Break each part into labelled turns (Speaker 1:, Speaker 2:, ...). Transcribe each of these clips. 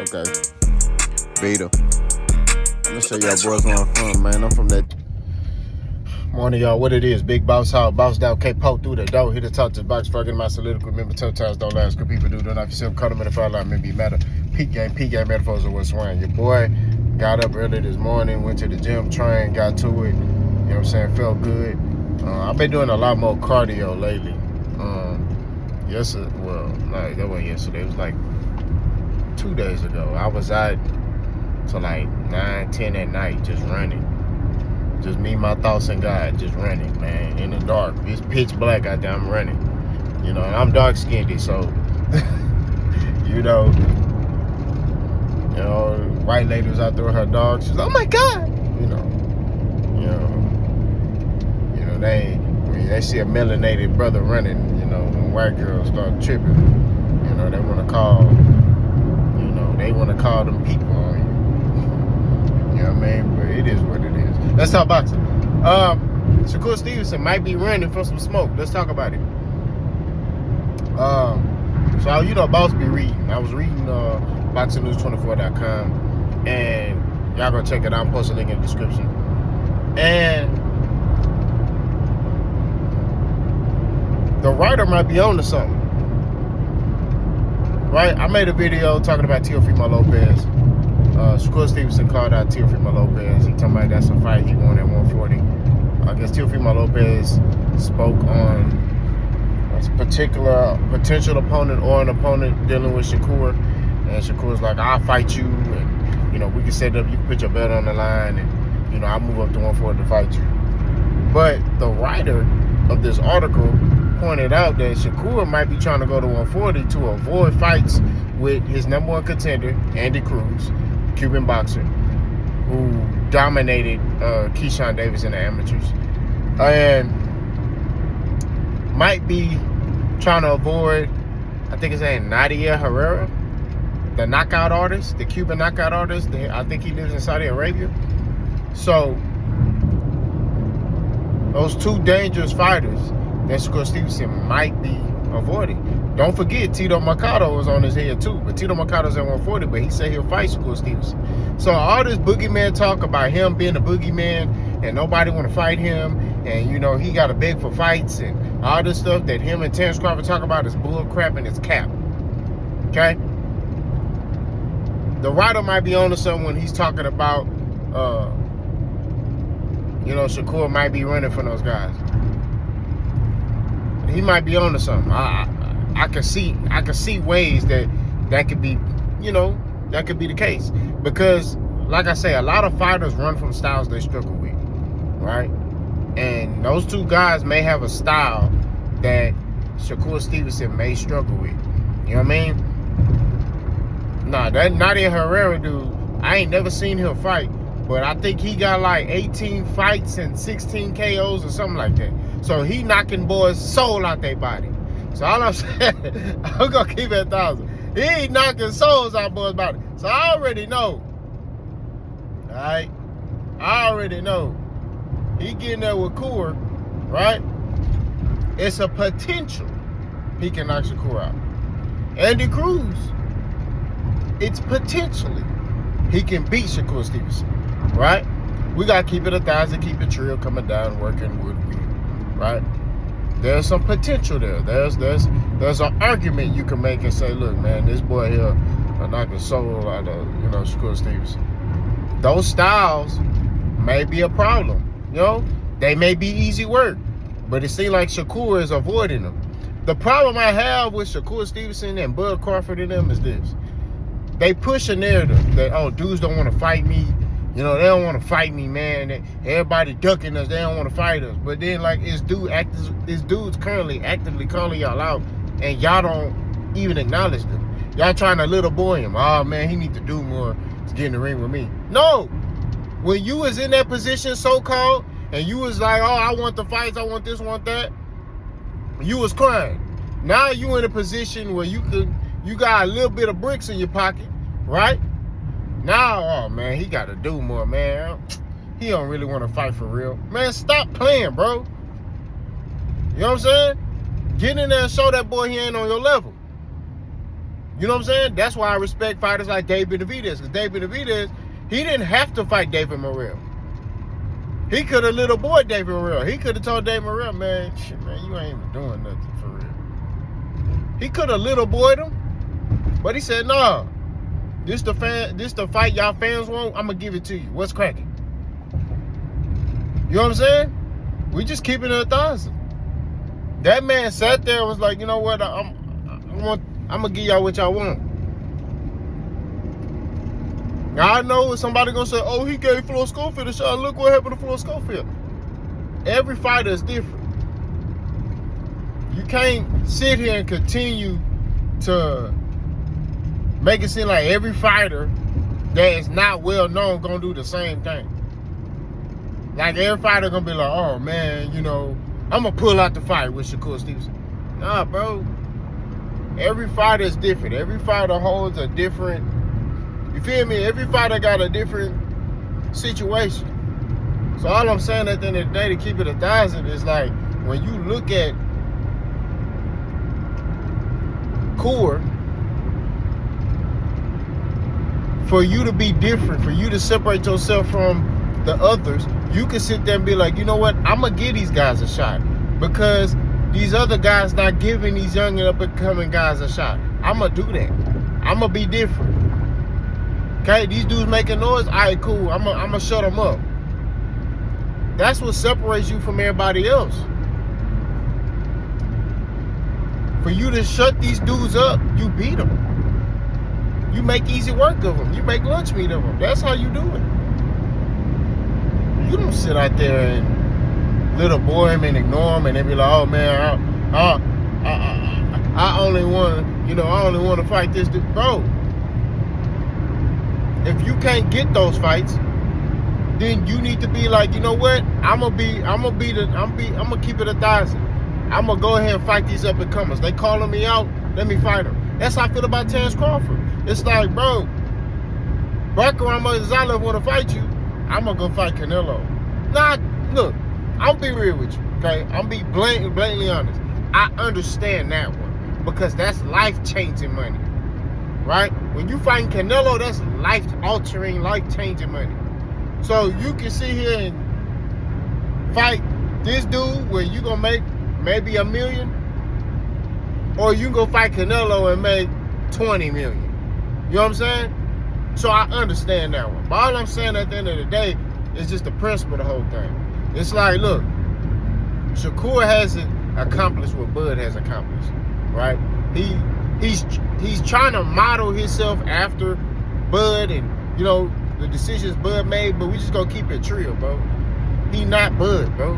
Speaker 1: Okay. Vita. I'm gonna show y'all boys where I'm from, man. I'm from that.
Speaker 2: Morning, y'all. What it is? Big Boss Hall. Boss down. Can't poke through the door. Here to talk to the box. Fucking my solidical. Remember, tough times don't last. Good people do. Don't knock yourself. Cut them in the fire line. Maybe matter. Peak game metaphors of what's swing. Your boy got up early this morning. Went to the gym. Trained. Got to it. You know what I'm saying? Felt good. I've been doing a lot more cardio lately. Yesterday, well, no, that wasn't yesterday. It was like 2 days ago. I was out till like 9, 10 at night just running. Just me, my thoughts, and God, just running, man, in the dark. It's pitch black out there, I'm running. You know, and I'm dark-skinned, so, white lady was out there with her dog. She was like, oh my God! They see a melanated brother running, when white girls start tripping, they want to call, them people on you. You know what I mean? But it is what it is. Let's talk boxing. Shakur Stevenson might be running for some smoke. Let's talk about it. So, boss be reading. I was reading BoxingNews24.com, and y'all go check it out. I'll post a link in the description. And the writer might be on to something. Right? I made a video talking about Teofimo Lopez. Shakur Stevenson called out Teofimo Lopez. He talking about that's a fight he won at 140. I guess Teofimo Lopez spoke on a particular potential opponent or an opponent dealing with Shakur. And Shakur's like, I'll fight you. And, we can set up, you can put your belt on the line. And, I'll move up to 140 to fight you. But the writer of this article pointed out that Shakur might be trying to go to 140 to avoid fights with his number one contender, Andy Cruz, Cuban boxer, who dominated Keyshawn Davis in the amateurs, and might be trying to avoid, I think his name, Nadia Herrera, the knockout artist, the Cuban knockout artist. I think he lives in Saudi Arabia. So those two dangerous fighters that Shakur Stevenson might be avoiding. Don't forget, Tito Mercado was on his head too, but Tito Mercado's at 140, but he said he'll fight Shakur Stevenson. So all this boogeyman talk about him being a boogeyman and nobody want to fight him, and he got to beg for fights and all this stuff that him and Terrence Crawford talk about is bull crap and it's cap. Okay? The writer might be on to something when he's talking about, Shakur might be running from those guys. He might be on to something. I can see ways that could be, that could be the case. Because, like I say, a lot of fighters run from styles they struggle with, right? And those two guys may have a style that Shakur Stevenson may struggle with. You know what I mean? Nah, that Nadia Herrera dude, I ain't never seen him fight, but I think he got like 18 fights and 16 KOs or something like that. So he knocking boys' soul out their body. So all I'm saying, I'm going to keep it 1,000. He ain't knocking souls out boys' body. So I already know. All right? I already know. He getting there with Shakur, right? It's a potential he can knock Shakur out. Andy Cruz, it's potentially he can beat Shakur Stevenson, right? We got to keep it 1,000, keep it real, coming down, working with we. Right? There's some potential there. There's an argument you can make and say, look, man, this boy here knocking soul out of, Shakur Stevenson. Those styles may be a problem. They may be easy work, but it seems like Shakur is avoiding them. The problem I have with Shakur Stevenson and Bud Crawford and them is this. They push a narrative that, dudes don't want to fight me. They don't want to fight me, man. Everybody ducking us. They don't want to fight us. But then, this dude's currently actively calling y'all out, and y'all don't even acknowledge them. Y'all trying to little boy him. Oh, man, he need to do more to get in the ring with me. No. When you was in that position, so-called, and you was like, I want the fights, I want this, want that, you was crying. Now you in a position where you got a little bit of bricks in your pocket, right? Now, man, he got to do more, man. He don't really want to fight for real. Man, stop playing, bro. You know what I'm saying? Get in there and show that boy he ain't on your level. You know what I'm saying? That's why I respect fighters like David Benavidez. Because David Benavidez, he didn't have to fight David Morrell. He could have little boy David Morrell. He could have told David Morrell, man, shit, man, you ain't even doing nothing for real. He could have little boyed him, but he said, nah, this the fight y'all fans want, I'm gonna give it to you. What's cracking? You know what I'm saying? We just keeping it 1,000. That man sat there and was like, you know what, I'm gonna give y'all what y'all want. Now I know somebody gonna say, oh, he gave Floyd Schofield a shot. Look what happened to Floyd Schofield. Every fighter is different. You can't sit here and continue to make it seem like every fighter that is not well known gonna do the same thing. Like every fighter gonna be like, oh man, you know, I'm gonna pull out the fight with Shakur Stevenson. Nah, bro. Every fighter is different. Every fighter holds a different, you feel me? Every fighter got a different situation. So all I'm saying at the end of the day, to keep it 1,000, is like, when you look at Core, for you to be different, for you to separate yourself from the others, you can sit there and be like, you know what, I'm gonna give these guys a shot, because these other guys not giving these young and up and coming guys a shot. I'm gonna do that. I'm gonna be different. Okay, these dudes making noise, all right, cool, I'm gonna shut them up. That's what separates you from everybody else. For you to shut these dudes up, you beat them. You make easy work of them. You make lunch meat of them. That's how you do it. You don't sit out there and little boy him and ignore him and they be like, oh man, I only want, you know, I only want to fight this dude. Bro, if you can't get those fights, then you need to be like, you know what? I'm gonna keep it 1,000. I'm gonna go ahead and fight these up and comers. They calling me out, let me fight them. That's how I feel about Terence Crawford. It's like, bro, Bakram Zalev want to fight you, I'm gonna go fight Canelo. Nah, look, I'll be real with you, okay? I'm be blatantly honest. I understand that one, because that's life-changing money, right? When you fight Canelo, that's life-altering, life-changing money. So you can sit here and fight this dude where you gonna make maybe $1 million, or you can go fight Canelo and make 20 million. You know what I'm saying? So I understand that one. But all I'm saying at the end of the day is just the principle of the whole thing. It's like, look, Shakur hasn't accomplished what Bud has accomplished, right? He's trying to model himself after Bud and, you know, the decisions Bud made, but we just gonna keep it real, bro. He not Bud, bro.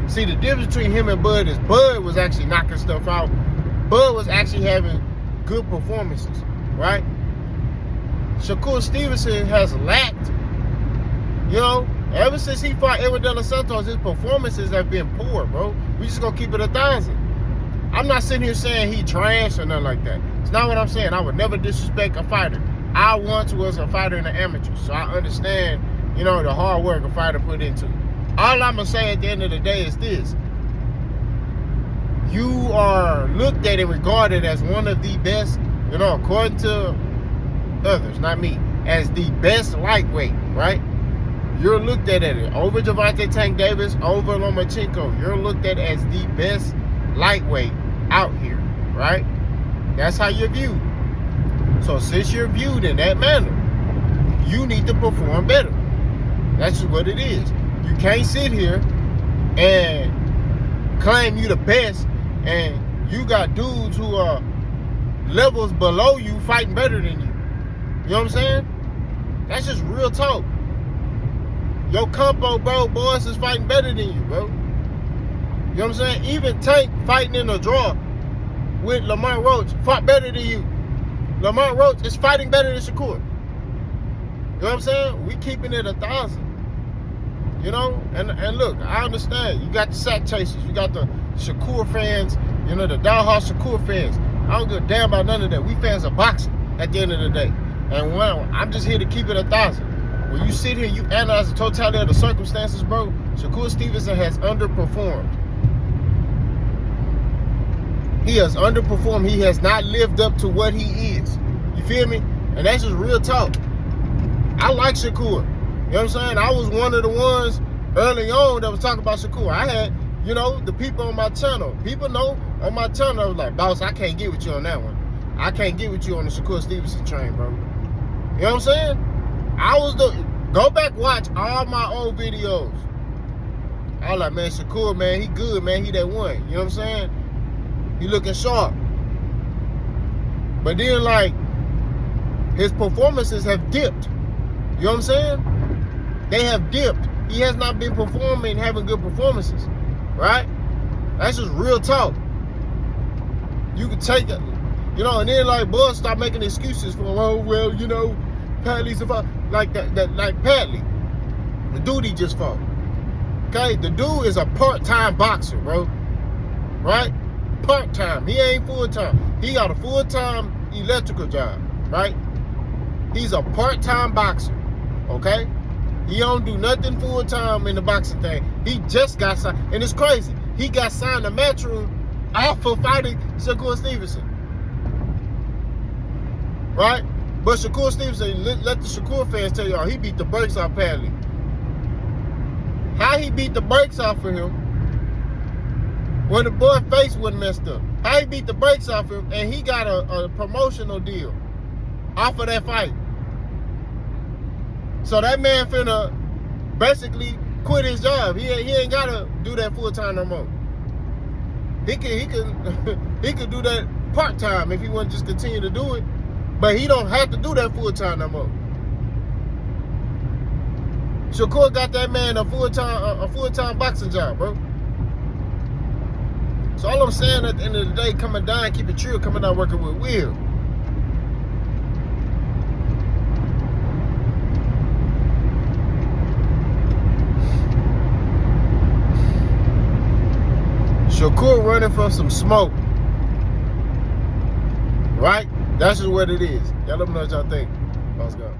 Speaker 2: See, the difference between him and Bud is Bud was actually knocking stuff out. Bud was actually having good performances, right? Shakur Stevenson has lacked, you know, ever since he fought Edwin De Los Santos, his performances have been poor, bro. We just gonna keep it 1,000. I'm not sitting here saying he trash or nothing like that. It's not what I'm saying. I would never disrespect a fighter. I once was a fighter in the amateur, so I understand, you know, the hard work a fighter put into it. All I'm gonna say at the end of the day is this: you are looked at and regarded as one of the best, you know, according to others, not me, as the best lightweight, right? You're looked at it over Gervonta Tank Davis, over Lomachenko. You're looked at as the best lightweight out here, right? That's how you're viewed. So since you're viewed in that manner, you need to perform better. That's just what it is. You can't sit here and claim you the best and you got dudes who are levels below you fighting better than you. You know what I'm saying? That's just real talk. Your combo, bro, boys is fighting better than you, bro. You know what I'm saying? Even Tank fighting in a draw with Lamont Roach fought better than you. Lamont Roach is fighting better than Shakur. You know what I'm saying? We keeping it 1,000. You know? And look, I understand. You got the sack chasers. You got the Shakur fans. You know, the diehard Shakur fans. I don't give a damn about none of that. We fans of boxing at the end of the day. And I'm just here to keep it 1,000. When you sit here, you analyze the totality of the circumstances, bro. Shakur Stevenson has underperformed. He has underperformed. He has not lived up to what he is. You feel me? And that's just real talk. I like Shakur. You know what I'm saying? I was one of the ones early on that was talking about Shakur. I had, you know, the people on my channel. People know on my channel, I was like, boss, I can't get with you on that one. I can't get with you on the Shakur Stevenson train, bro. You know what I'm saying? Go back, watch all my old videos. I was like, man, Shakur, man, he good, man. He that one. You know what I'm saying? He looking sharp. But then, like, his performances have dipped. You know what I'm saying? They have dipped. He has not been performing, having good performances. Right? That's just real talk. You can take it, you know, and then, like, boys start making excuses for him. Oh, well, you know, Padley's about, like like Padley. The dude he just fought. Okay? The dude is a part-time boxer, bro. Right? Part-time. He ain't full-time. He got a full-time electrical job. Right? He's a part-time boxer. Okay? He don't do nothing full-time in the boxing thing. He just got signed. And it's crazy. He got signed to Matchroom off of fighting Shakur Stevenson. Right? But Shakur Stevenson, let the Shakur fans tell y'all, he beat the brakes off Padley. How he beat the brakes off of him when the boy face wasn't messed up. How he beat the brakes off him and he got a promotional deal off of that fight. So that man finna basically quit his job. He ain't gotta do that full time no more. He could do that part time if he want to just continue to do it, but he don't have to do that full time no more. Shakur got that man a full time boxing job, bro. So all I'm saying at the end of the day, coming down, keep it true, coming down working with Will. Shakur running for some smoke. Right? That's just what it is. Y'all let me know what y'all think. Let's go.